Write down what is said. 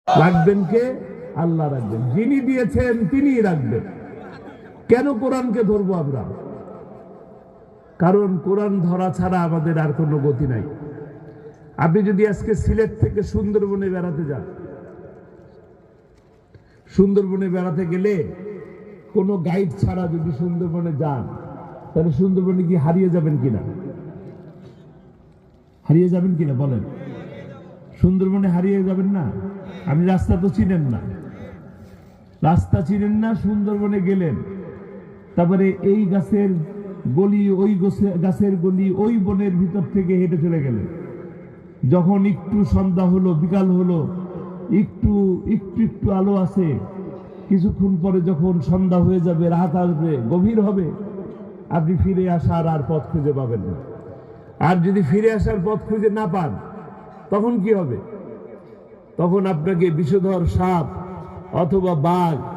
রাখবেন কে? আল্লাহ রাখবেন। যিনি দিয়েছেন তিনিই রাখবেন। কেন কোরআনকে ধরবো আমরা? কারণ কোরআন ধরা ছাড়া আমাদের আর কোনো গতি নাই। আপনি যদি আজকে সিলেট থেকে সুন্দরবনে বেড়াতে যান, সুন্দরবনে বেড়াতে গেলে কোনো গাইড ছাড়া যদি সুন্দরবনে যান, তাহলে সুন্দরবনে কি হারিয়ে যাবেন কিনা? হারিয়ে যাবেন কিনা বলেন? সুন্দরবনে হারিয়ে যাবেন না? আপনি রাস্তা তো চিনেন না, রাস্তা চিনেন না, সুন্দরবনে গেলেন, তারপরে এই গাছের গলি, ওই গাছের গলি, ওই বনের ভিতর থেকে হেঁটে চলে গেলেন। যখন একটু সন্ধ্যা হলো, বিকাল হলো, একটু একটু একটু আলো আছে, কিছুক্ষণ পরে যখন সন্ধ্যা হয়ে যাবে, রাত আসবে, গভীর হবে, আপনি ফিরে আসার আর পথ খুঁজে পাবেন না। আর যদি ফিরে আসার পথ খুঁজে না পান, তখন কি হবে? তখন আপনাকে বিষধর সাপ অথবা বাঘ